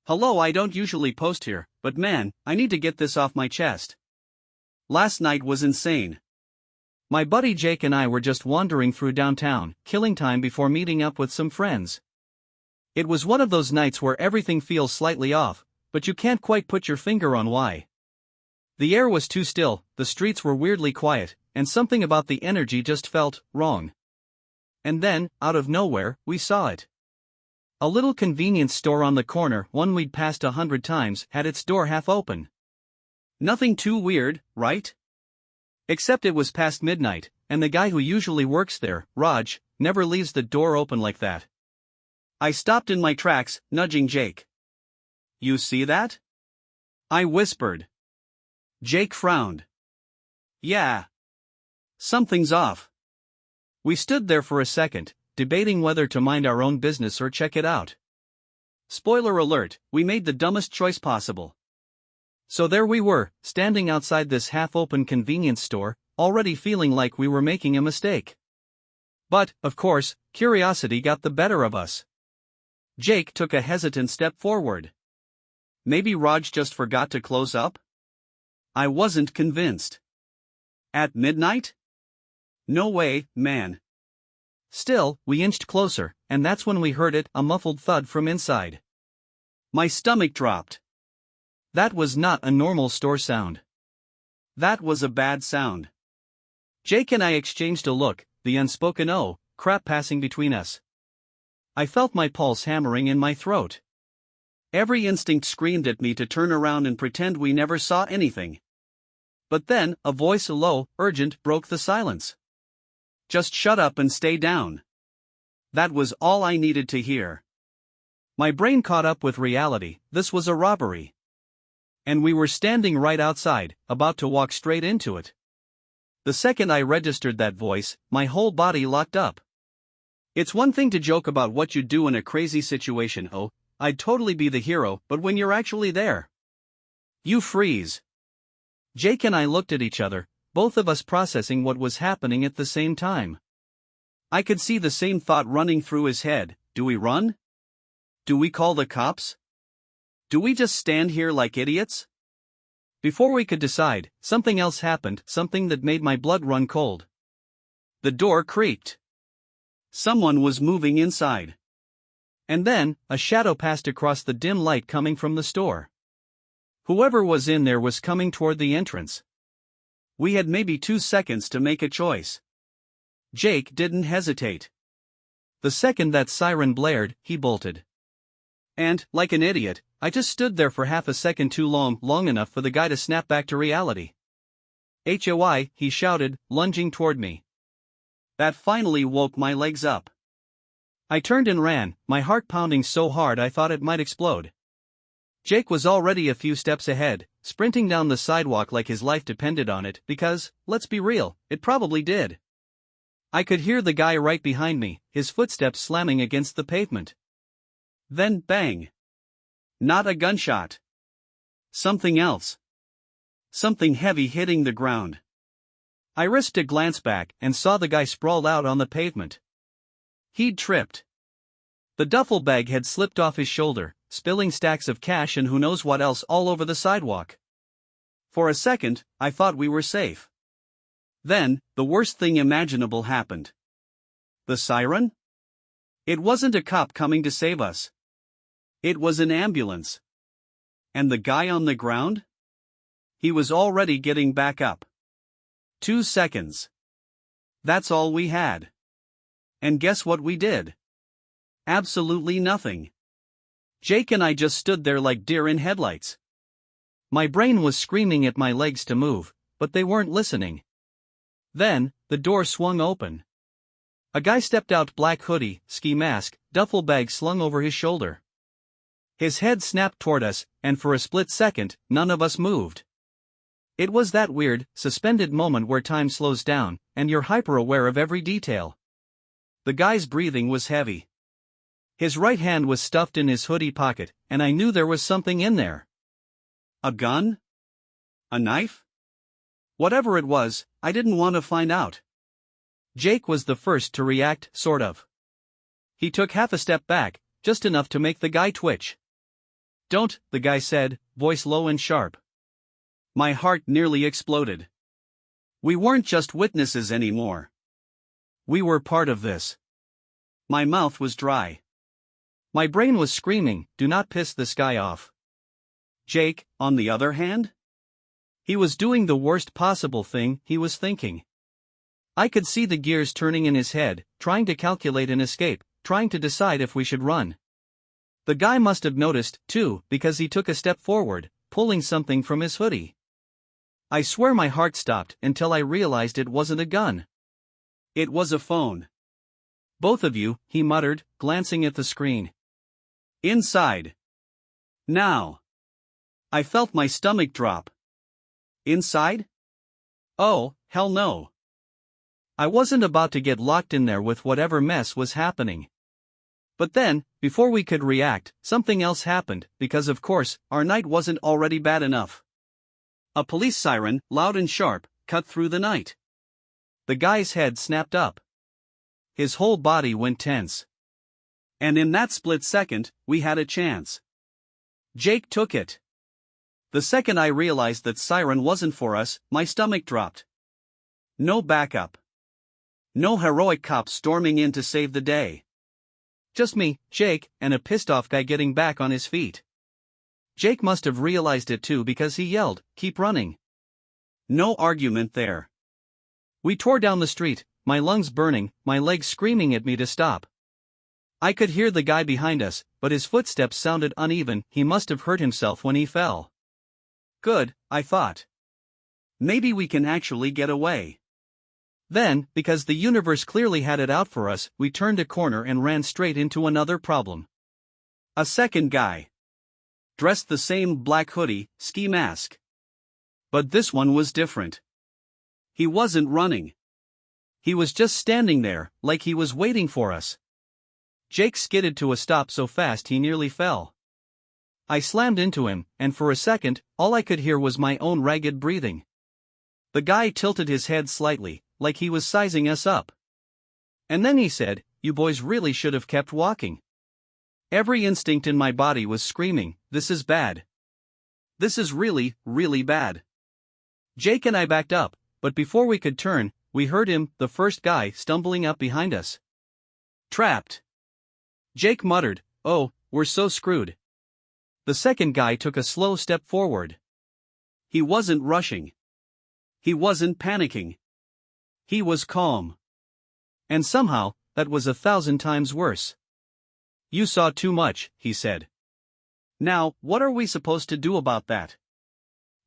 Hello, I don't usually post here, but man, I need to get this off my chest. Last night was insane. My buddy Jake and I were just wandering through downtown, killing time before meeting up with some friends. It was one of those nights where everything feels slightly off, but you can't quite put your finger on why. The air was too still, the streets were weirdly quiet, and something about the energy just felt wrong. And then, out of nowhere, we saw it. A little convenience store on the corner, one we'd passed 100 times, had its door half open. Nothing too weird, right? Except it was past midnight, and the guy who usually works there, Raj, never leaves the door open like that. I stopped in my tracks, nudging Jake. "You see that?" I whispered. Jake frowned. "Yeah. Something's off." We stood there for a second, debating whether to mind our own business or check it out. Spoiler alert, we made the dumbest choice possible. So there we were, standing outside this half-open convenience store, already feeling like we were making a mistake. But, of course, curiosity got the better of us. Jake took a hesitant step forward. Maybe Raj just forgot to close up? I wasn't convinced. At midnight? No way, man. Still, we inched closer, and that's when we heard it, a muffled thud from inside. My stomach dropped. That was not a normal store sound. That was a bad sound. Jake and I exchanged a look, the unspoken "oh, crap" passing between us. I felt my pulse hammering in my throat. Every instinct screamed at me to turn around and pretend we never saw anything. But then, a voice, low, urgent, broke the silence. "Just shut up and stay down." That was all I needed to hear. My brain caught up with reality, this was a robbery. And we were standing right outside, about to walk straight into it. The second I registered that voice, my whole body locked up. It's one thing to joke about what you'd do in a crazy situation, oh, I'd totally be the hero, but when you're actually there, you freeze. Jake and I looked at each other, both of us processing what was happening at the same time. I could see the same thought running through his head. Do we run? Do we call the cops? Do we just stand here like idiots? Before we could decide, something else happened, something that made my blood run cold. The door creaked. Someone was moving inside. And then, a shadow passed across the dim light coming from the store. Whoever was in there was coming toward the entrance. We had maybe 2 seconds to make a choice. Jake didn't hesitate. The second that siren blared, he bolted. And, like an idiot, I just stood there for half a second too long enough for the guy to snap back to reality. "HOI," he shouted, lunging toward me. That finally woke my legs up. I turned and ran, my heart pounding so hard I thought it might explode. Jake was already a few steps ahead, sprinting down the sidewalk like his life depended on it, because, let's be real, it probably did. I could hear the guy right behind me, his footsteps slamming against the pavement. Then, bang. Not a gunshot. Something else. Something heavy hitting the ground. I risked a glance back and saw the guy sprawled out on the pavement. He'd tripped. The duffel bag had slipped off his shoulder, spilling stacks of cash and who knows what else all over the sidewalk. For a second, I thought we were safe. Then, the worst thing imaginable happened. The siren? It wasn't a cop coming to save us. It was an ambulance. And the guy on the ground? He was already getting back up. 2 seconds. That's all we had. And guess what we did? Absolutely nothing. Jake and I just stood there like deer in headlights. My brain was screaming at my legs to move, but they weren't listening. Then, the door swung open. A guy stepped out, black hoodie, ski mask, duffel bag slung over his shoulder. His head snapped toward us, and for a split second, none of us moved. It was that weird, suspended moment where time slows down, and you're hyper-aware of every detail. The guy's breathing was heavy. His right hand was stuffed in his hoodie pocket, and I knew there was something in there. A gun? A knife? Whatever it was, I didn't want to find out. Jake was the first to react, sort of. He took half a step back, just enough to make the guy twitch. Don't, the guy said, voice low and sharp. My heart nearly exploded. We weren't just witnesses anymore. We were part of this. My mouth was dry. My brain was screaming, do not piss this guy off. Jake, on the other hand? He was doing the worst possible thing, he was thinking. I could see the gears turning in his head, trying to calculate an escape, trying to decide if we should run. The guy must have noticed, too, because he took a step forward, pulling something from his hoodie. I swear my heart stopped until I realized it wasn't a gun. It was a phone. Both of you, he muttered, glancing at the screen. Inside. Now. I felt my stomach drop. Inside? Oh, hell no. I wasn't about to get locked in there with whatever mess was happening. But then, before we could react, something else happened, because of course, our night wasn't already bad enough. A police siren, loud and sharp, cut through the night. The guy's head snapped up. His whole body went tense. And in that split second, we had a chance. Jake took it. The second I realized that siren wasn't for us, my stomach dropped. No backup. No heroic cops storming in to save the day. Just me, Jake, and a pissed-off guy getting back on his feet. Jake must have realized it too because he yelled, "Keep running." No argument there. We tore down the street, my lungs burning, my legs screaming at me to stop. I could hear the guy behind us, but his footsteps sounded uneven, he must have hurt himself when he fell. Good, I thought. Maybe we can actually get away. Then, because the universe clearly had it out for us, we turned a corner and ran straight into another problem. A second guy. Dressed the same black hoodie, ski mask. But this one was different. He wasn't running. He was just standing there, like he was waiting for us. Jake skidded to a stop so fast he nearly fell. I slammed into him, and for a second, all I could hear was my own ragged breathing. The guy tilted his head slightly, like he was sizing us up. And then he said, "You boys really should have kept walking." Every instinct in my body was screaming, "This is bad. This is really, really bad." Jake and I backed up, but before we could turn, we heard him, the first guy, stumbling up behind us. Trapped. Jake muttered, "Oh, we're so screwed." The second guy took a slow step forward. He wasn't rushing. He wasn't panicking. He was calm. And somehow, that was 1,000 times worse. "You saw too much," he said. "Now, what are we supposed to do about that?"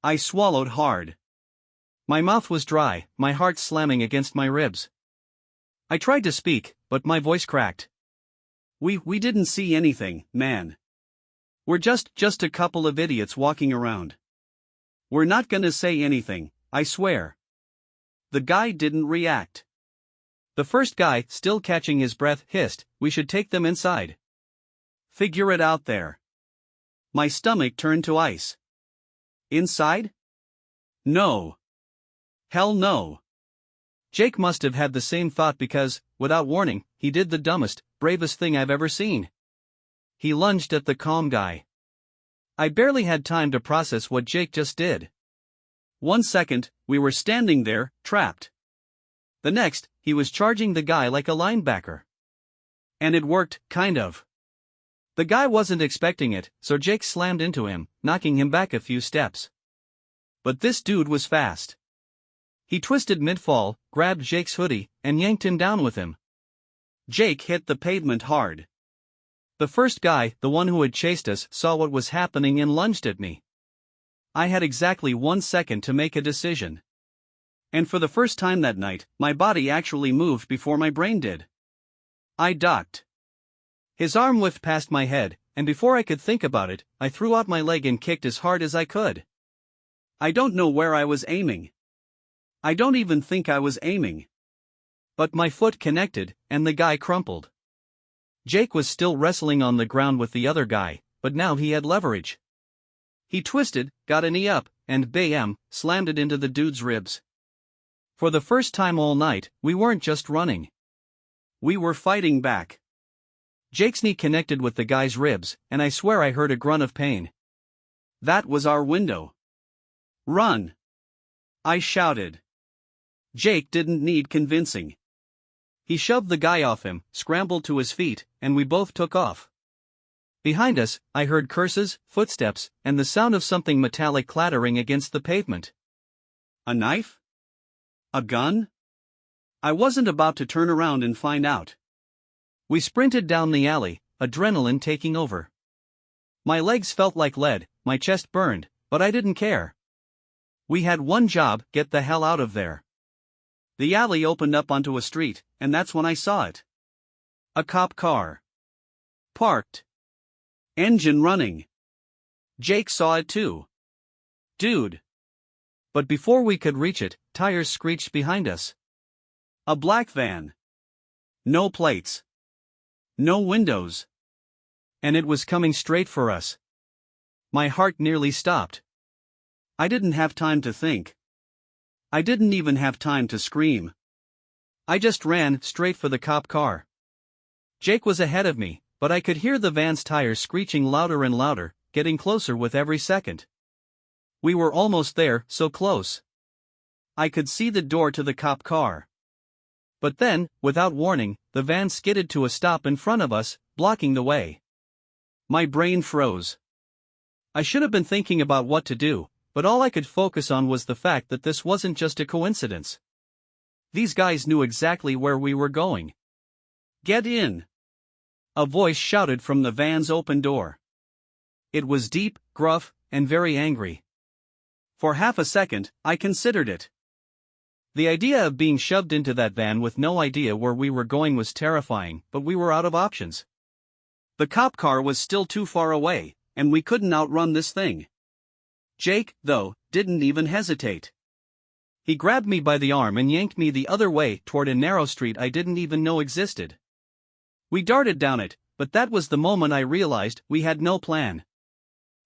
I swallowed hard. My mouth was dry, my heart slamming against my ribs. I tried to speak, but my voice cracked. We didn't see anything, man. We're just a couple of idiots walking around. We're not gonna say anything, I swear." The guy didn't react. The first guy, still catching his breath, hissed, "We should take them inside. Figure it out there." My stomach turned to ice. Inside? No. Hell no. Jake must have had the same thought because, without warning, he did the dumbest, bravest thing I've ever seen. He lunged at the calm guy. I barely had time to process what Jake just did. 1 second, we were standing there, trapped. The next, he was charging the guy like a linebacker. And it worked, kind of. The guy wasn't expecting it, so Jake slammed into him, knocking him back a few steps. But this dude was fast. He twisted mid-fall, grabbed Jake's hoodie, and yanked him down with him. Jake hit the pavement hard. The first guy, the one who had chased us, saw what was happening and lunged at me. I had exactly 1 second to make a decision. And for the first time that night, my body actually moved before my brain did. I ducked. His arm whiffed past my head, and before I could think about it, I threw out my leg and kicked as hard as I could. I don't know where I was aiming. I don't even think I was aiming. But my foot connected, and the guy crumpled. Jake was still wrestling on the ground with the other guy, but now he had leverage. He twisted, got a knee up, and bam, slammed it into the dude's ribs. For the first time all night, we weren't just running. We were fighting back. Jake's knee connected with the guy's ribs, and I swear I heard a grunt of pain. That was our window. Run! I shouted. Jake didn't need convincing. He shoved the guy off him, scrambled to his feet, and we both took off. Behind us, I heard curses, footsteps, and the sound of something metallic clattering against the pavement. A knife? A gun? I wasn't about to turn around and find out. We sprinted down the alley, adrenaline taking over. My legs felt like lead, my chest burned, but I didn't care. We had one job: get the hell out of there. The alley opened up onto a street, and that's when I saw it. A cop car. Parked. Engine running. Jake saw it too. Dude. But before we could reach it, tires screeched behind us. A black van. No plates. No windows. And it was coming straight for us. My heart nearly stopped. I didn't have time to think. I didn't even have time to scream. I just ran straight for the cop car. Jake was ahead of me, but I could hear the van's tires screeching louder and louder, getting closer with every second. We were almost there, so close. I could see the door to the cop car. But then, without warning, the van skidded to a stop in front of us, blocking the way. My brain froze. I should have been thinking about what to do, but all I could focus on was the fact that this wasn't just a coincidence. These guys knew exactly where we were going. Get in! A voice shouted from the van's open door. It was deep, gruff, and very angry. For half a second, I considered it. The idea of being shoved into that van with no idea where we were going was terrifying, but we were out of options. The cop car was still too far away, and we couldn't outrun this thing. Jake, though, didn't even hesitate. He grabbed me by the arm and yanked me the other way toward a narrow street I didn't even know existed. We darted down it, but that was the moment I realized we had no plan.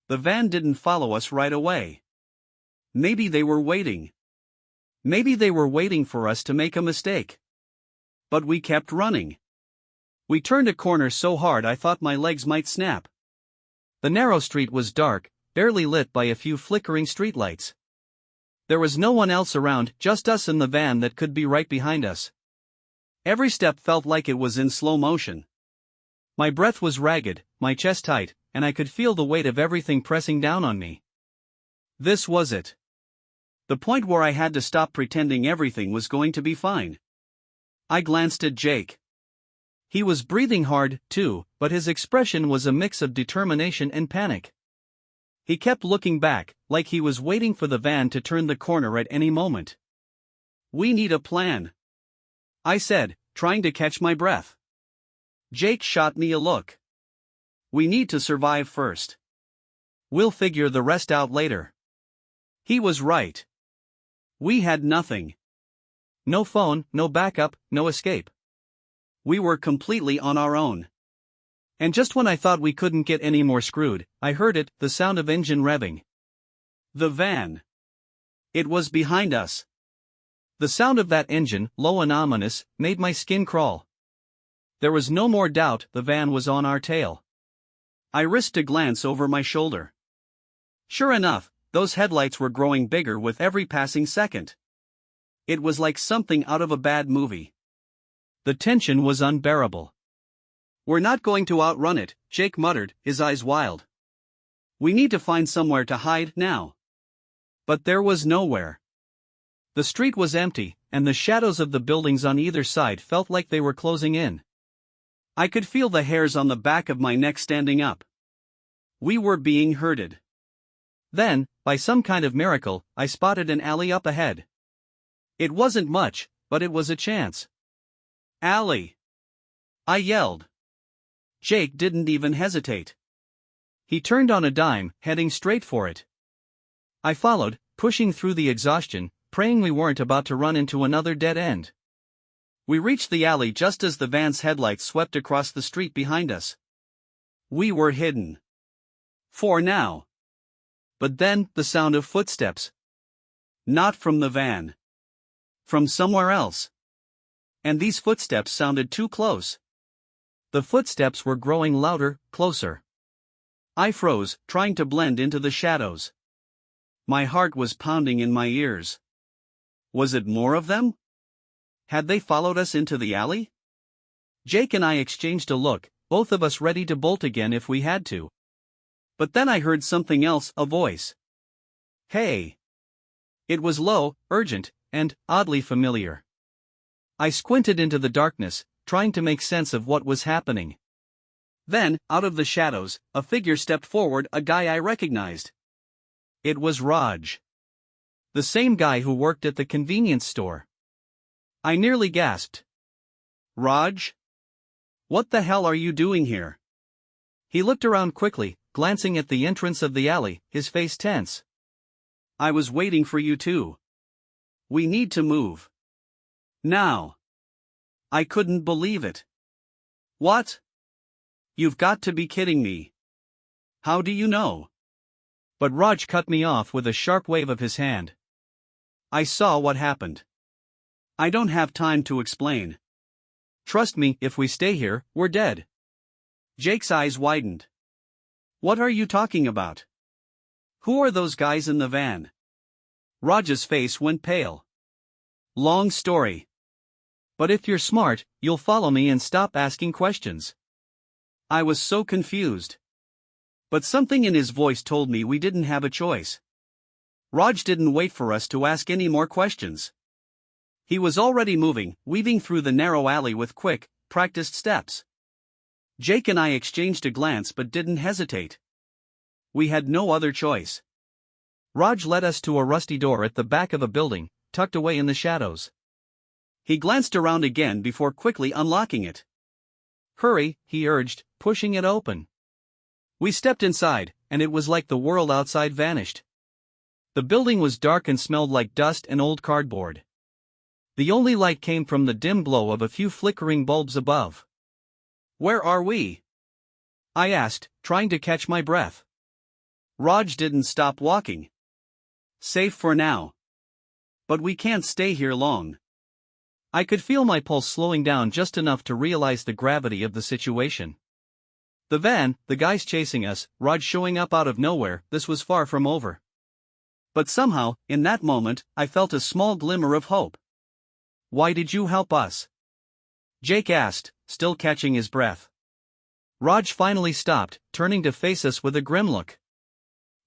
The van didn't follow us right away. Maybe they were waiting. Maybe they were waiting for us to make a mistake. But we kept running. We turned a corner so hard I thought my legs might snap. The narrow street was dark, barely lit by a few flickering streetlights. There was no one else around, just us and the van that could be right behind us. Every step felt like it was in slow motion. My breath was ragged, my chest tight, and I could feel the weight of everything pressing down on me. This was it. The point where I had to stop pretending everything was going to be fine. I glanced at Jake. He was breathing hard, too, but his expression was a mix of determination and panic. He kept looking back, like he was waiting for the van to turn the corner at any moment. We need a plan, I said, trying to catch my breath. Jake shot me a look. We need to survive first. We'll figure the rest out later. He was right. We had nothing. No phone, no backup, no escape. We were completely on our own. And just when I thought we couldn't get any more screwed, I heard it, the sound of engine revving. The van. It was behind us. The sound of that engine, low and ominous, made my skin crawl. There was no more doubt the van was on our tail. I risked a glance over my shoulder. Sure enough, those headlights were growing bigger with every passing second. It was like something out of a bad movie. The tension was unbearable. We're not going to outrun it, Jake muttered, his eyes wild. We need to find somewhere to hide now. But there was nowhere. The street was empty, and the shadows of the buildings on either side felt like they were closing in. I could feel the hairs on the back of my neck standing up. We were being herded. Then, by some kind of miracle, I spotted an alley up ahead. It wasn't much, but it was a chance. Alley! I yelled. Jake didn't even hesitate. He turned on a dime, heading straight for it. I followed, pushing through the exhaustion, praying we weren't about to run into another dead end. We reached the alley just as the van's headlights swept across the street behind us. We were hidden. For now. But then, the sound of footsteps. Not from the van. From somewhere else. And these footsteps sounded too close. The footsteps were growing louder, closer. I froze, trying to blend into the shadows. My heart was pounding in my ears. Was it more of them? Had they followed us into the alley? Jake and I exchanged a look, both of us ready to bolt again if we had to. But then I heard something else, a voice. Hey! It was low, urgent, and oddly familiar. I squinted into the darkness, trying to make sense of what was happening. Then, out of the shadows, a figure stepped forward, a guy I recognized. It was Raj. The same guy who worked at the convenience store. I nearly gasped. Raj? What the hell are you doing here? He looked around quickly, glancing at the entrance of the alley, his face tense. I was waiting for you too. We need to move. Now. I couldn't believe it. What? You've got to be kidding me. How do you know? But Raj cut me off with a sharp wave of his hand. I saw what happened. I don't have time to explain. Trust me, if we stay here, we're dead. Jake's eyes widened. What are you talking about? Who are those guys in the van? Raj's face went pale. Long story. But if you're smart, you'll follow me and stop asking questions. I was so confused. But something in his voice told me we didn't have a choice. Raj didn't wait for us to ask any more questions. He was already moving, weaving through the narrow alley with quick, practiced steps. Jake and I exchanged a glance but didn't hesitate. We had no other choice. Raj led us to a rusty door at the back of a building, tucked away in the shadows. He glanced around again before quickly unlocking it. Hurry, he urged, pushing it open. We stepped inside, and it was like the world outside vanished. The building was dark and smelled like dust and old cardboard. The only light came from the dim glow of a few flickering bulbs above. Where are we? I asked, trying to catch my breath. Raj didn't stop walking. Safe for now. But we can't stay here long. I could feel my pulse slowing down just enough to realize the gravity of the situation. The van, the guys chasing us, Raj showing up out of nowhere, this was far from over. But somehow, in that moment, I felt a small glimmer of hope. Why did you help us? Jake asked, still catching his breath. Raj finally stopped, turning to face us with a grim look.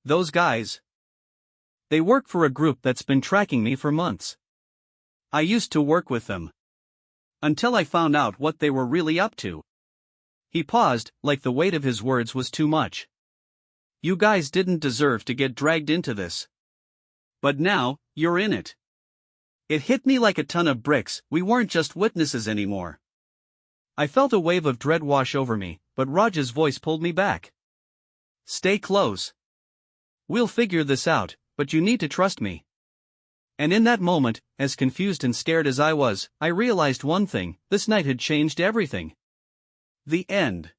Those guys. They work for a group that's been tracking me for months. I used to work with them. Until I found out what they were really up to. He paused, like the weight of his words was too much. You guys didn't deserve to get dragged into this. But now, you're in it. It hit me like a ton of bricks, we weren't just witnesses anymore. I felt a wave of dread wash over me, but Raj's voice pulled me back. Stay close. We'll figure this out, but you need to trust me. And in that moment, as confused and scared as I was, I realized one thing: this night had changed everything. The end.